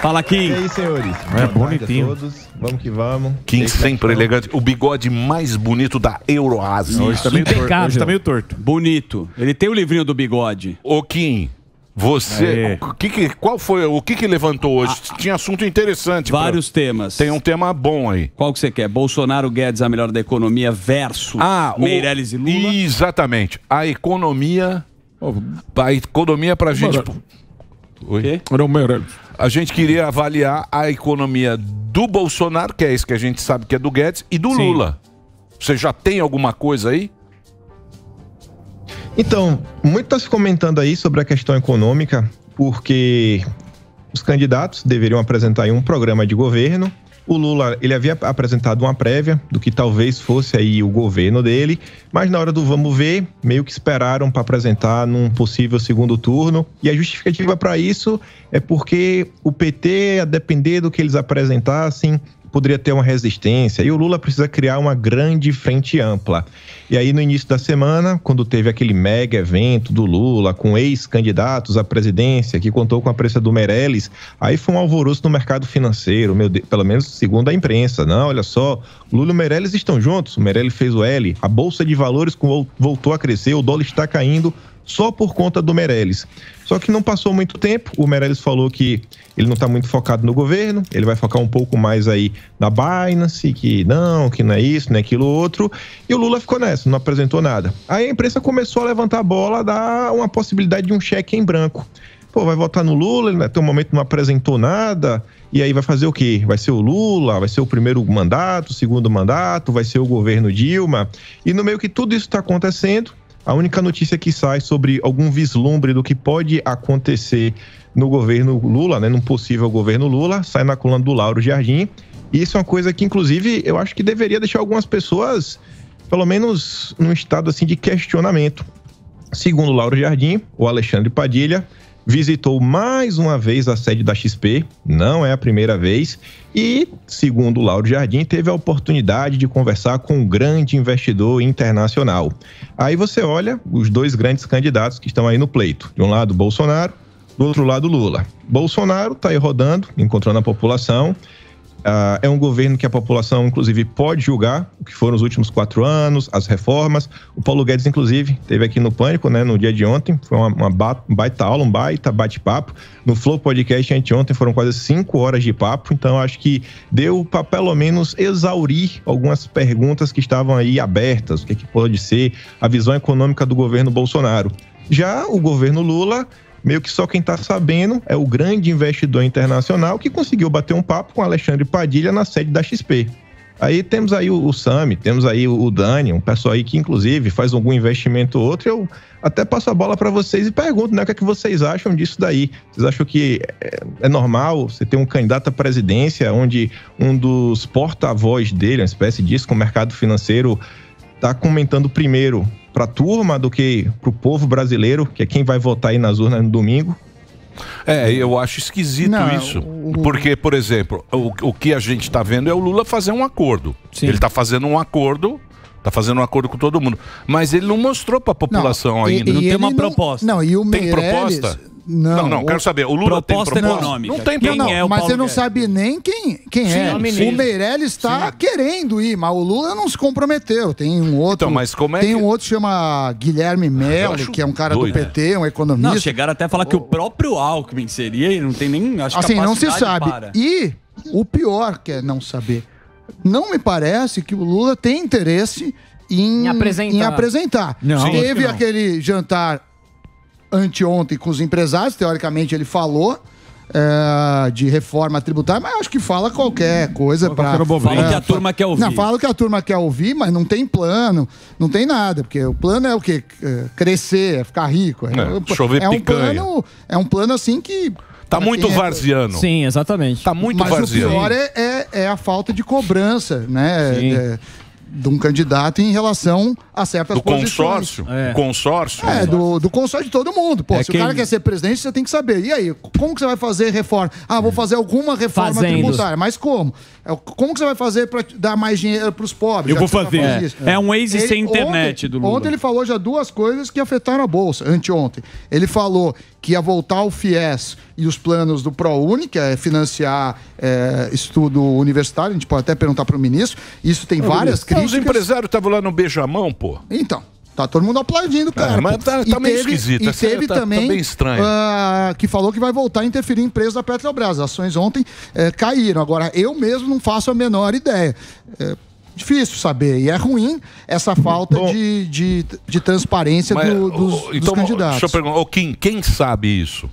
Fala, Kim. E aí, senhores? É bonitinho. Boa tarde a todos. Vamos que vamos. Kim sempre elegante. O bigode mais bonito da Euroásia. Hoje tá meio torto. Hoje tá meio torto. Bonito. Ele tem o livrinho do bigode. Ô, Kim, você... O que levantou hoje? Tinha assunto interessante. Vários temas. Tem um tema bom aí. Qual que você quer? Bolsonaro, Guedes, a melhor da economia versus Meirelles e Lula? Exatamente. A economia... A economia pra gente... Oi? A gente queria avaliar a economia do Bolsonaro, que é esse que a gente sabe que é do Guedes, e do Lula. Você já tem alguma coisa aí? Então, muito está se comentando aí sobre a questão econômica, porque os candidatos deveriam apresentar aí um programa de governo. O Lula, ele havia apresentado uma prévia do que talvez fosse aí o governo dele, mas na hora do vamos ver, meio que esperaram para apresentar num possível segundo turno. E a justificativa para isso é porque o PT, a depender do que eles apresentassem, poderia ter uma resistência, e o Lula precisa criar uma grande frente ampla. E aí, no início da semana, quando teve aquele mega evento do Lula, com ex-candidatos à presidência, que contou com a presença do Meirelles, aí foi um alvoroço no mercado financeiro, pelo menos segundo a imprensa. Não, olha só, Lula e o Meirelles estão juntos, o Meirelles fez o L, a Bolsa de Valores voltou a crescer, o dólar está caindo, só por conta do Meirelles. Só que não passou muito tempo, o Meirelles falou que ele não está muito focado no governo, ele vai focar um pouco mais aí na Binance, que não é isso, não é aquilo outro, e o Lula ficou nessa, não apresentou nada. Aí a imprensa começou a levantar a bola, a dar uma possibilidade de um cheque em branco. Pô, vai votar no Lula, ele até o momento não apresentou nada, e aí vai fazer o quê? Vai ser o Lula, vai ser o primeiro mandato, o segundo mandato, vai ser o governo Dilma, e no meio que tudo isso está acontecendo, a única notícia que sai sobre algum vislumbre do que pode acontecer no governo Lula, né, num possível governo Lula, sai na coluna do Lauro Jardim. E isso é uma coisa que, inclusive, eu acho que deveria deixar algumas pessoas, pelo menos, num estado assim de questionamento. Segundo o Lauro Jardim, o Alexandre Padilha visitou mais uma vez a sede da XP, não é a primeira vez, e, segundo o Lauro Jardim, teve a oportunidade de conversar com um grande investidor internacional. Aí você olha os dois grandes candidatos que estão aí no pleito. De um lado, Bolsonaro, do outro lado, Lula. Bolsonaro está aí rodando, encontrando a população. É um governo que a população, inclusive, pode julgar o que foram os últimos 4 anos, as reformas. O Paulo Guedes, inclusive, esteve aqui no Pânico, né, no dia de ontem. Foi uma baita aula, um baita bate-papo. No Flow Podcast, anteontem, foram quase 5 horas de papo. Então, acho que deu para, pelo menos, exaurir algumas perguntas que estavam aí abertas. O que pode ser a visão econômica do governo Bolsonaro. Já o governo Lula, meio que só quem está sabendo é o grande investidor internacional que conseguiu bater um papo com Alexandre Padilha na sede da XP. Aí temos aí o Sami, temos aí o Dani, um pessoal aí que inclusive faz algum investimento ou outro. Eu até passo a bola para vocês e pergunto, né, o que é que vocês acham disso daí? Vocês acham que é normal você ter um candidato à presidência onde um dos porta-voz dele, uma espécie disso, com o mercado financeiro, está comentando primeiro para a turma do que para o povo brasileiro, que é quem vai votar aí nas urnas no domingo? Eu acho esquisito isso. Porque, por exemplo, o que a gente está vendo é o Lula fazer um acordo. Sim. Ele está fazendo um acordo, com todo mundo. Mas ele não mostrou para a população ainda. Não tem uma proposta. Não, e o Tem proposta? Não, quero saber. O Lula proposta tem proposta? econômica. Não tem proposta. Mas você não sabe nem quem é. O Meirelles está querendo ir, mas o Lula não se comprometeu. Tem um outro. Então, mas como é tem um outro que chama Guilherme Melli, que é um cara do PT, um economista. Não, chegaram até a falar que o próprio Alckmin seria, e não tem nem, acho, assim, não se sabe. Para. E o pior que é não saber. Não me parece que o Lula tem interesse em apresentar. Não, teve aquele jantar anteontem com os empresários, teoricamente ele falou de reforma tributária, mas acho que fala qualquer coisa para... Fala que a turma quer ouvir. Não, fala que a turma quer ouvir, mas não tem plano, não tem nada, porque o plano é o quê? Crescer, é ficar rico. Chover picanha. É um plano assim que... Tá muito varziano. Sim, exatamente. Tá muito varziano. varziano. Mas o pior é a falta de cobrança, né? De um candidato em relação a certas posições. Consórcio? Do consórcio de todo mundo. Pô, se o cara quer ser presidente, você tem que saber. E aí, como que você vai fazer reforma? Vou fazer alguma reforma tributária. Mas como? Como que você vai fazer para dar mais dinheiro para os pobres? Eu vou fazer. É um Waze sem internet do Lula. Ontem ele falou já 2 coisas que afetaram a Bolsa, anteontem. Ele falou que ia voltar o FIES e os planos do ProUni, que é financiar estudo universitário. A gente pode até perguntar para o ministro. Isso tem várias críticas. Os empresários estavam lá no beijamão, pô. Então, tá todo mundo aplaudindo, cara. Mas tá meio esquisito. E teve também, tá bem estranho. Que falou que vai voltar a interferir em preço da Petrobras. As ações ontem caíram. Agora, eu mesmo não faço a menor ideia. Difícil saber. E é ruim essa falta de transparência dos candidatos. Deixa eu perguntar, quem sabe isso?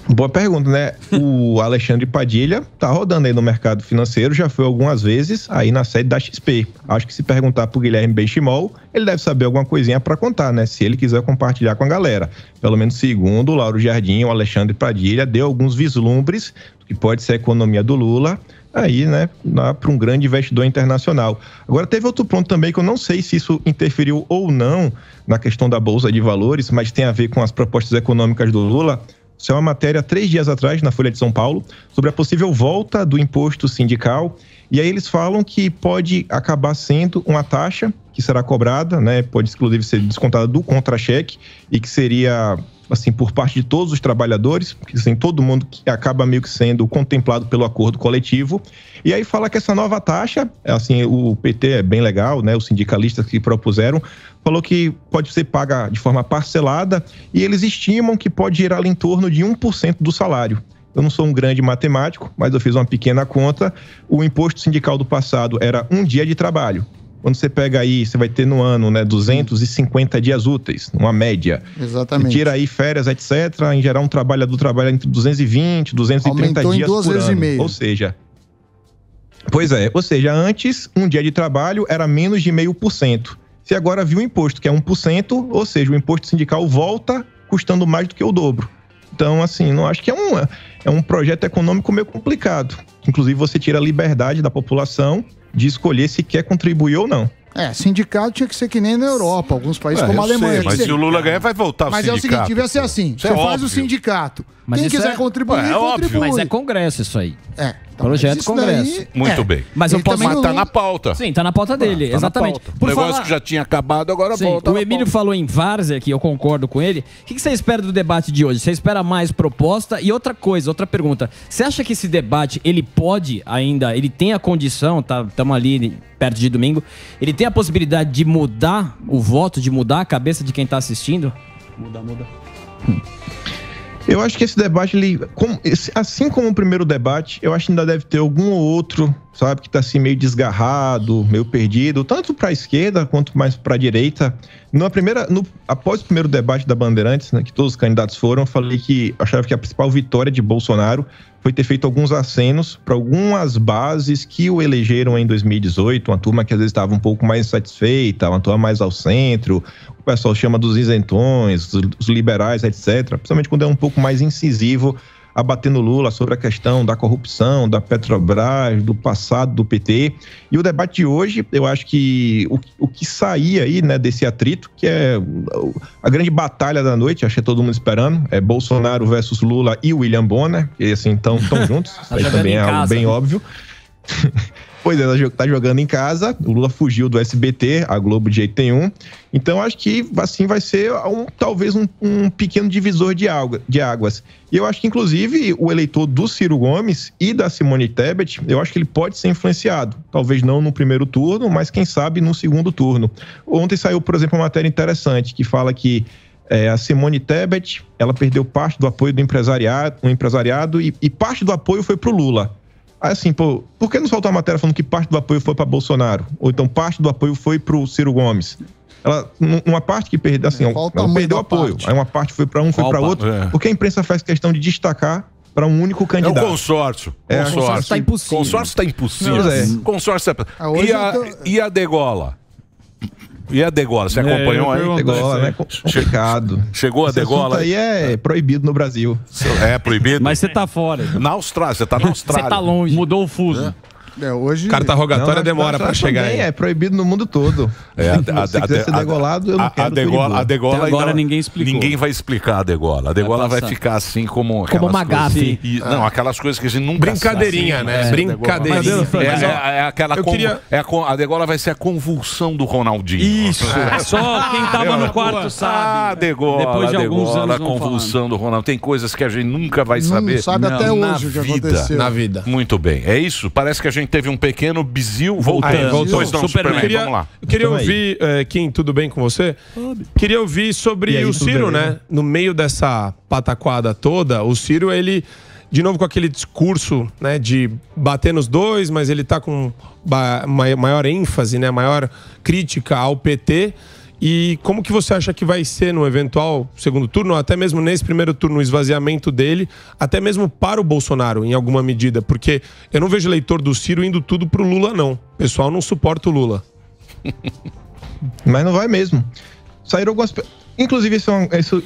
Boa pergunta, né? O Alexandre Padilha tá rodando aí no mercado financeiro, já foi algumas vezes aí na sede da XP. Acho que se perguntar pro Guilherme Benchimol, ele deve saber alguma coisinha para contar, né? Se ele quiser compartilhar com a galera. Pelo menos segundo o Lauro Jardim, o Alexandre Padilha deu alguns vislumbres do que pode ser a economia do Lula aí, né, para um grande investidor internacional. Agora, teve outro ponto também que eu não sei se isso interferiu ou não na questão da Bolsa de Valores, mas tem a ver com as propostas econômicas do Lula. Isso é uma matéria 3 dias atrás, na Folha de São Paulo, sobre a possível volta do imposto sindical. E aí eles falam que pode acabar sendo uma taxa que será cobrada, né? Pode inclusive ser descontada do contra-cheque e que seria, assim, por parte de todos os trabalhadores, porque assim, todo mundo que acaba meio que sendo contemplado pelo acordo coletivo. E aí fala que essa nova taxa, assim, o PT é bem legal, né? Os sindicalistas que propuseram, falou que pode ser paga de forma parcelada e eles estimam que pode girar ali em torno de 1% do salário. Eu não sou um grande matemático, mas eu fiz uma pequena conta. O imposto sindical do passado era 1 dia de trabalho. Quando você pega aí, você vai ter no ano, né, 250 dias úteis, uma média. Exatamente. Você tira aí férias, etc. Em geral, um trabalhador trabalha entre 220, 230 Aumentou dias em 2 por vezes ano. e meio. Ou seja, antes, 1 dia de trabalho era menos de 0,5%. Se agora viu o imposto, que é 1%, ou seja, o imposto sindical volta custando mais do que o dobro. Então, assim, não acho que é um projeto econômico meio complicado. Inclusive, você tira a liberdade da população de escolher se quer contribuir ou não. Sindicato tinha que ser que nem na Europa, alguns países como a Alemanha. Mas se o Lula ganhar, vai voltar o sindicato. Mas é o seguinte, devia ser assim, você faz o sindicato. Mas quem quiser contribuir, contribui. Mas é congresso isso aí. Então, projeto Congresso. Muito bem. Mas eu posso... Mas tá na pauta. Sim, tá na pauta dele, tá exatamente. O negócio que já tinha acabado, agora volta. O Emílio falou em várzea, que eu concordo com ele. O que você espera do debate de hoje? Você espera mais proposta? E outra coisa, outra pergunta. Você acha que esse debate, ele pode ainda, ele tem a condição, estamos ali perto de domingo, ele tem a possibilidade de mudar o voto, de mudar a cabeça de quem tá assistindo? Muda. Eu acho que esse debate, assim como o primeiro debate, eu acho que ainda deve ter algum ou outro, sabe, que está assim meio desgarrado, meio perdido, tanto para a esquerda quanto mais para a direita. Após o primeiro debate da Bandeirantes, né, que todos os candidatos foram, eu falei que achava que a principal vitória de Bolsonaro foi ter feito alguns acenos para algumas bases que o elegeram em 2018, uma turma que às vezes estava um pouco mais insatisfeita, uma turma mais ao centro, o pessoal chama dos isentões, os liberais, etc. Principalmente quando é um pouco mais incisivo a bater no Lula sobre a questão da corrupção, da Petrobras, do passado do PT. E o debate de hoje, eu acho que o que sair aí, né, desse atrito, que é a grande batalha da noite, acho que é todo mundo esperando, é Bolsonaro versus Lula e William Bonner, que assim estão juntos, isso aí também é algo bem óbvio. Pois é, tá jogando em casa, o Lula fugiu do SBT, a Globo de jeito nenhum. Então acho que assim vai ser talvez um pequeno divisor de águas. E eu acho que inclusive o eleitor do Ciro Gomes e da Simone Tebet, eu acho que ele pode ser influenciado. Talvez não no primeiro turno, mas quem sabe no segundo turno. Ontem saiu, por exemplo, uma matéria interessante que fala que a Simone Tebet, ela perdeu parte do apoio do empresariado e parte do apoio foi pro Lula. Assim, por que não soltou uma matéria falando que parte do apoio foi para Bolsonaro? Ou então parte do apoio foi para o Ciro Gomes? Uma parte que perdeu, assim, ela perdeu apoio. Aí uma parte foi para um, foi para outro. Porque a imprensa faz questão de destacar para um único candidato. É o consórcio. O consórcio está impossível. Consórcio está impossível. Consórcio E a degola? E a degola? Você acompanhou aí? Degola, né? Complicado. Chegou a degola? Isso aí é proibido no Brasil. É proibido? Mas você tá fora. Na Austrália, você tá na Austrália. Você tá longe. Mudou o fuso. Hoje... Carta rogatória demora pra chegar aí. É proibido no mundo todo. Se quiser ser degolado, eu não quero. A degola agora ninguém explicou. Ninguém vai explicar a degola. A degola vai ficar assim como uma gafe. Não, aquelas coisas que a gente nunca brincadeirinha, né? Brincadeirinha. A degola vai ser a convulsão do Ronaldinho. Isso. Só quem tava no quarto sabe. A degola, depois de alguns anos, a convulsão do Ronaldinho. Tem coisas que a gente nunca vai saber. Não sabe até hoje o que aconteceu. Na vida. Muito bem. É isso? Parece que a gente teve um pequeno bizil. Voltou. Pois não, Superman, vamos lá. Eu queria ouvir, Kim, tudo bem com você? Queria ouvir sobre o Ciro, né? No meio dessa pataquada toda, o Ciro, ele, de novo com aquele discurso, né, de bater nos dois, mas ele tá com maior ênfase, né, maior crítica ao PT. E como que você acha que vai ser no eventual segundo turno, ou até mesmo nesse primeiro turno, o esvaziamento dele, até mesmo para o Bolsonaro, em alguma medida? Porque eu não vejo eleitor do Ciro indo tudo pro Lula, não. O pessoal não suporta o Lula. Mas não vai mesmo. Saíram algumas... Inclusive,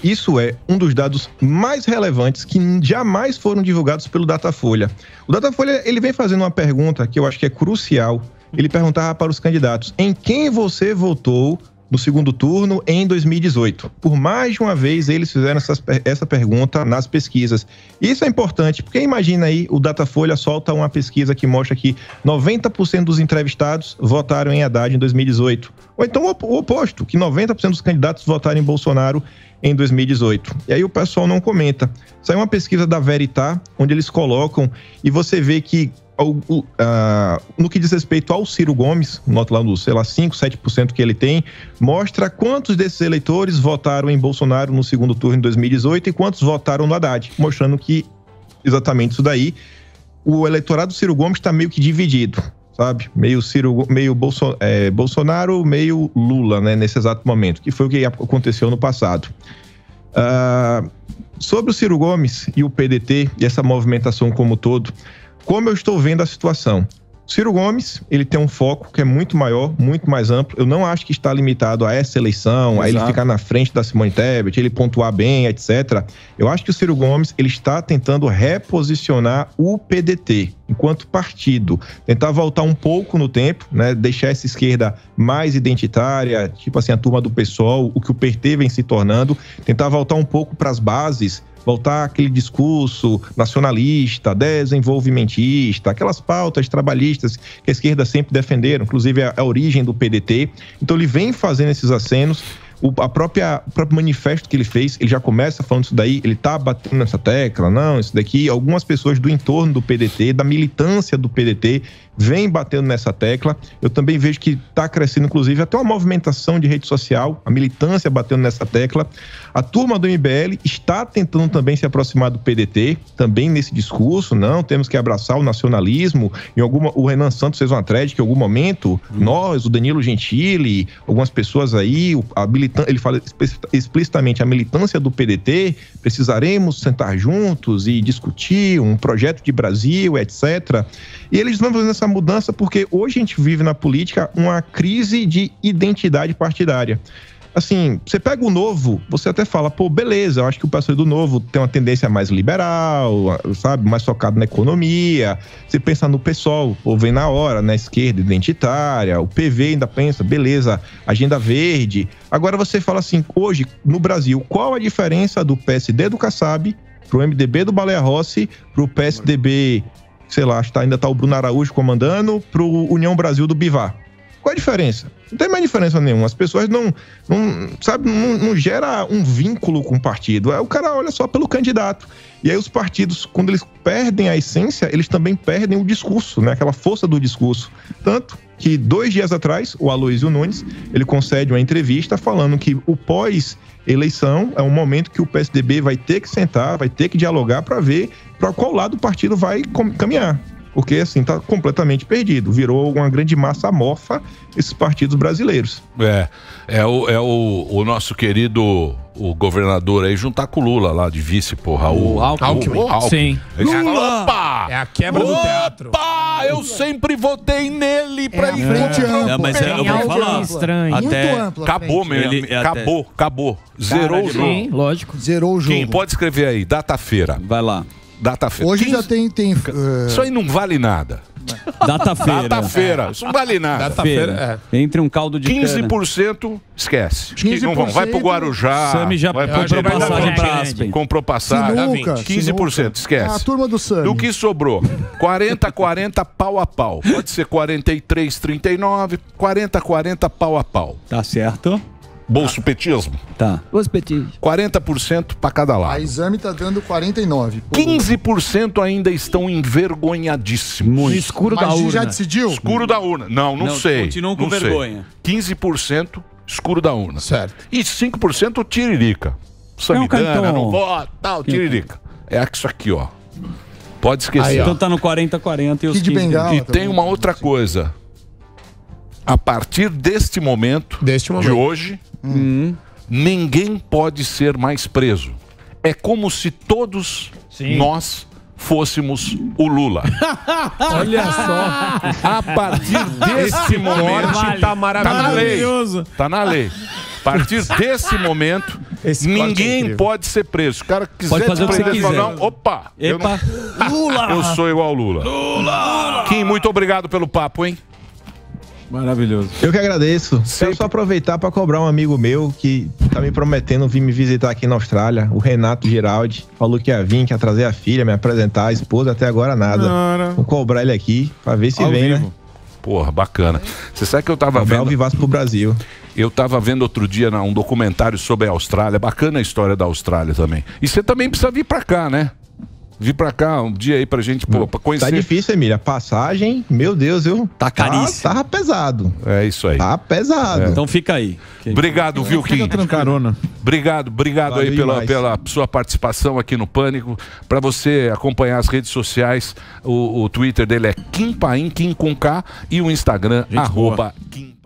isso é um dos dados mais relevantes que jamais foram divulgados pelo Datafolha. O Datafolha, ele vem fazendo uma pergunta que eu acho que é crucial. Ele perguntava para os candidatos: em quem você votou no segundo turno em 2018. Por mais de uma vez, eles fizeram essa pergunta nas pesquisas. Isso é importante, porque imagina aí, o Datafolha solta uma pesquisa que mostra que 90% dos entrevistados votaram em Haddad em 2018. Ou então o oposto, que 90% dos candidatos votaram em Bolsonaro em 2018. E aí o pessoal não comenta. Saiu uma pesquisa da Veritá, onde eles colocam, e você vê que no que diz respeito ao Ciro Gomes, nota lá nos, 5, 7% que ele tem, mostra quantos desses eleitores votaram em Bolsonaro no segundo turno em 2018 e quantos votaram no Haddad, mostrando que exatamente isso daí, o eleitorado do Ciro Gomes está meio que dividido, sabe? Meio Bolsonaro, meio Lula, né, nesse exato momento, que foi o que aconteceu no passado. Sobre o Ciro Gomes e o PDT e essa movimentação como todo, como eu estou vendo a situação? Ciro Gomes, ele tem um foco que é muito maior, muito mais amplo. Eu não acho que está limitado a essa eleição, a ele ficar na frente da Simone Tebet, ele pontuar bem, etc. Eu acho que o Ciro Gomes, ele está tentando reposicionar o PDT enquanto partido, tentar voltar um pouco no tempo, né? Deixar essa esquerda mais identitária, tipo assim, a turma do PSOL, o que o PT vem se tornando, tentar voltar um pouco para as bases, voltar aquele discurso nacionalista, desenvolvimentista, aquelas pautas trabalhistas que a esquerda sempre defenderam, inclusive a origem do PDT. Então ele vem fazendo esses acenos. O próprio manifesto que ele fez, ele já começa falando isso daí, ele tá batendo nessa tecla, não, isso daqui, algumas pessoas do entorno do PDT, da militância do PDT, vem batendo nessa tecla. Eu também vejo que está crescendo, inclusive, até uma movimentação de rede social, a militância batendo nessa tecla. A turma do MBL está tentando também se aproximar do PDT, também nesse discurso, não, temos que abraçar o nacionalismo. O Renan Santos fez uma thread que em algum momento, nós, o Danilo Gentili, algumas pessoas aí, ele fala explicitamente, a militância do PDT, precisaremos sentar juntos e discutir um projeto de Brasil, etc. E eles vão fazendo essa mudança porque hoje a gente vive na política uma crise de identidade partidária. Assim, você pega o Novo, você até fala, pô, beleza, eu acho que o pessoal do Novo tem uma tendência mais liberal, sabe, mais focado na economia. Você pensa no PSOL, ou vem na hora, na esquerda identitária, o PV ainda pensa, beleza, agenda verde. Agora você fala assim, hoje, no Brasil, qual a diferença do PSD do Kassab pro MDB do Baleia Rossi, pro PSDB, sei lá, ainda tá o Bruno Araújo comandando, pro União Brasil do Bivar? Qual a diferença? Não tem mais diferença nenhuma. As pessoas não gera um vínculo com o partido. O cara olha só pelo candidato. E aí os partidos, quando eles perdem a essência, eles também perdem o discurso, né? Aquela força do discurso. Tanto que 2 dias atrás, o Aloysio Nunes, ele concede uma entrevista falando que o pós-eleição é um momento que o PSDB vai ter que sentar, vai ter que dialogar para ver para qual lado o partido vai caminhar. Porque, assim, tá completamente perdido. Virou uma grande massa amorfa esses partidos brasileiros. O nosso querido o governador aí juntar com o Lula lá de vice, porra. O Alckmin. Sim. Lula! Opa! É a quebra do teatro. Opa! Eu sempre votei nele pra ir contra. Mas eu vou falar. Estranho. Até... Muito amplo. Acabou mesmo. Acabou. Zerou o jogo. Sim, lógico. Zerou o jogo. Quem pode escrever aí? Data-feira. Vai lá. Data-feira. Hoje já tem Isso aí não vale nada. Data-feira. Data-feira. Isso não vale nada. Data-feira. Entre um caldo de 15% esquece. 15% Não vão. Vai pro Guarujá. Sami já comprou passagem pra Aspen. Comprou passagem. Sinuca, 15%, esquece. A turma do Sami. Do que sobrou? 40-40 pau a pau. Pode ser 43-39, 40-40 pau a pau. Tá certo. Bolso petismo? Tá. Os petismos. 40% para cada A lado. Exame tá dando 49. 15% ainda estão envergonhadíssimos. No escuro da Mas urna. já decidiu? Escuro da urna. Não sei. Continuam com não sei. vergonha. 15% escuro da urna. Certo. E 5% tiririca. Samidana, não vota, tal, tiririca. É isso aqui, ó. Pode esquecer. Aí, então tá no 40-40 e os 15. E tem uma outra coisa. A partir deste momento, de hoje, ninguém pode ser mais preso. É como se todos nós fôssemos o Lula. Olha só. A partir desse momento, tá maravilhoso. Tá na lei. A partir desse momento, ninguém pode ser preso. Se o cara quiser pode fazer o que você prender, quiser. não, opa, Epa. Lula. Eu sou igual ao Lula. Kim, muito obrigado pelo papo, hein? Maravilhoso. Eu que agradeço. Quero só aproveitar para cobrar um amigo meu que tá me prometendo vir me visitar aqui na Austrália, o Renato Giraldi. Falou que ia vir, que ia trazer a filha, me apresentar, a esposa, até agora nada. Vou cobrar ele aqui para ver se vem, né? Porra, bacana. Você sabe que eu tava Cobrar vendo... o Vivaço pro Brasil. Eu tava vendo outro dia um documentário sobre a Austrália. Bacana a história da Austrália também. E você também precisa vir pra cá, né? Vir pra cá um dia aí pra gente, pô, pra conhecer. Tá difícil, Emília. A passagem, meu Deus, viu? Tá caríssimo. Tava pesado. É isso aí. Tá pesado. Então fica aí. Obrigado, viu, Kim? Carona. Obrigado Valeu aí demais. pela sua participação aqui no Pânico. Pra você acompanhar as redes sociais, o Twitter dele é Kim Paim, Kim com K, e o Instagram, @Kim